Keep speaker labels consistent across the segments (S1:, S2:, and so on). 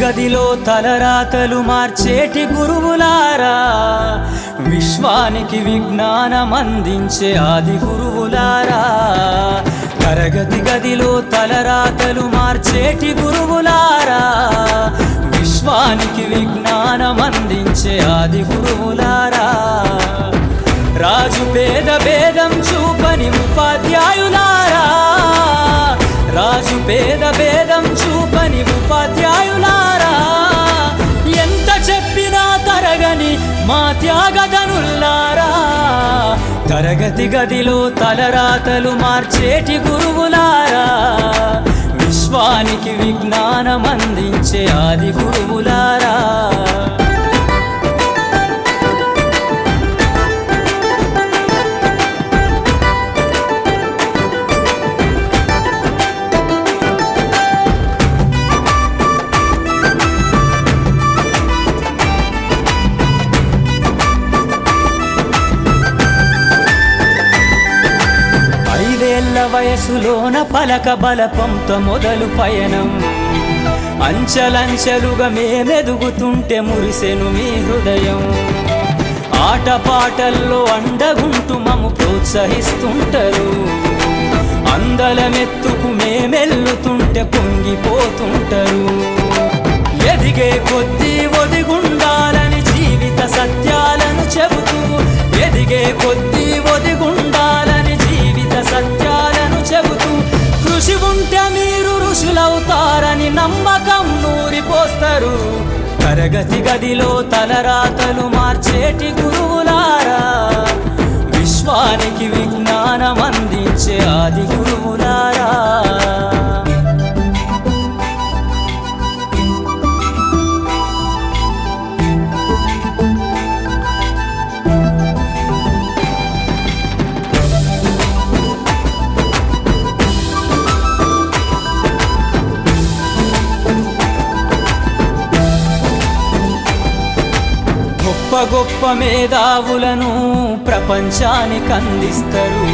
S1: గదిలో తలరాతలు మార్చేటి గురువులారా, విశ్వానికి విజ్ఞానం అందించే ఆది గురువులారా. తరగతి గదిలో తలరాతలు మార్చేటి గురువులారా, విశ్వానికి విజ్ఞానం అందించే ఆది గురువులారా. రాజు పేద భేదం చూపని ఉపాధ్యాయులారా, రాజు పేద భేదం చూపని ఉపాధ్యాయులారా. ఎంత చెప్పినా తరగని మా త్యాగధనుల్లారా, తరగతి గదిలో తలరాతలు మార్చేటి గురువులారా, విశ్వానికి విజ్ఞానం అందించే ఆది గురువులారా. వయసులోన పలక బలపంతో మొదలు పయనం, అంచలంచెలుగా మేమెదుగుతుంటే మురిసెను మీ హృదయం. ఆటపాటల్లో అండగుంటూ మము ప్రోత్సహిస్తుంటారు, అందలమెత్తుకు మేమెల్లుతుంటే పొంగిపోతుంటారు. ఎదిగే కొద్దీ ఒదిగుండాలని జీవిత సత్యాలను చెబుతూ, ఎదిగే కొద్దీ ఒదిగుండాలని జీవిత సత్యాలను చెబుతూ, కృషి ఉంటే మీరు ఋషులవుతారని నమ్మకం నూరిపోస్తారు. తరగతి గదిలో తలరాతలు మార్చేటి గురువులారా, విశ్వానికి విజ్ఞానం అందించే ఆది గురువులారా. గొప్ప గొప్ప మేధావులను ప్రపంచానికి అందిస్తారు.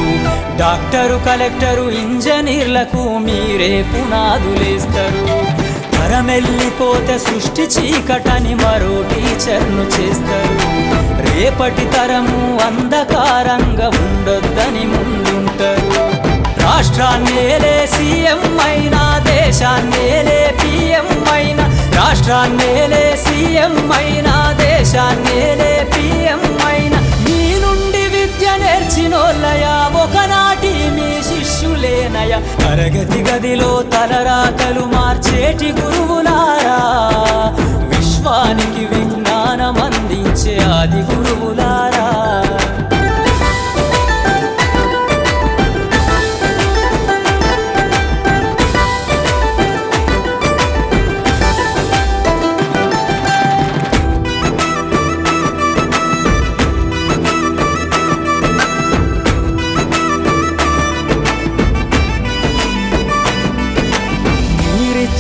S1: డాక్టరు, కలెక్టరు, ఇంజనీర్లకు మీరే పునాదులేస్తారు. తరమెల్లిపోతే సృష్టి చీకటని మరో టీచర్ను చేస్తారు. రేపటి తరము అంధకారంగా ఉండొద్దని ముందుంటారు. రాష్ట్రాన్నేలే సీఎం అయినా, దేశాన్నేలే పిఎం అయినా, రాష్ట్రాన్నేలే సీఎం అయినా, దేశాన్నేలే పిఎం అయినా, మీ నుండి విద్య నేర్చినోళ్ళయా, ఒకనాటి మీ శిష్యులేనయా. తరగతి గదిలో తలరాతలు మార్చేటి గురువులారా, విశ్వానికి విజ్ఞానం అందించే ఆది గురువులారా.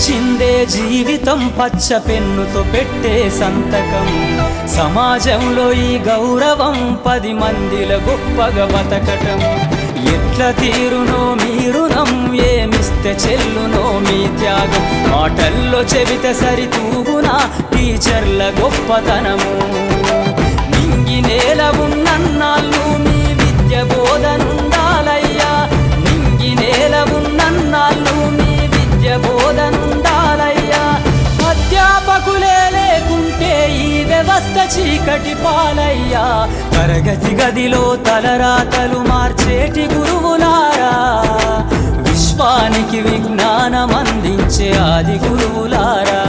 S1: చిందే జీవితం పచ్చ పెన్నుతో పెట్టే సంతకం, సమాజంలో ఈ గౌరవం 10 మందిల గొప్పగా బతకటం. ఎట్ల తీరునో మీ రుణం, ఏమిస్తే చెల్లునో మీ త్యాగం. మాటల్లో చెబితే సరితూగునా టీచర్ల గొప్పతనము. నింగి నేల ఉన్నన్నాళ్ళు మీ విద్య బోధనుండాలయ్యా, నింగి నేల ఉన్నన్నాళ్ళు మీ విద్య బోధనుండాలయ్యా. అధ్యాపకులే లేకుంటే ఈ వ్యవస్థ చీకటి పాలయ్యా. తరగతి గదిలో తలరాతలు మార్చేటి గురువులారా, విశ్వానికి విజ్ఞానం అందించే ఆది గురువులారా.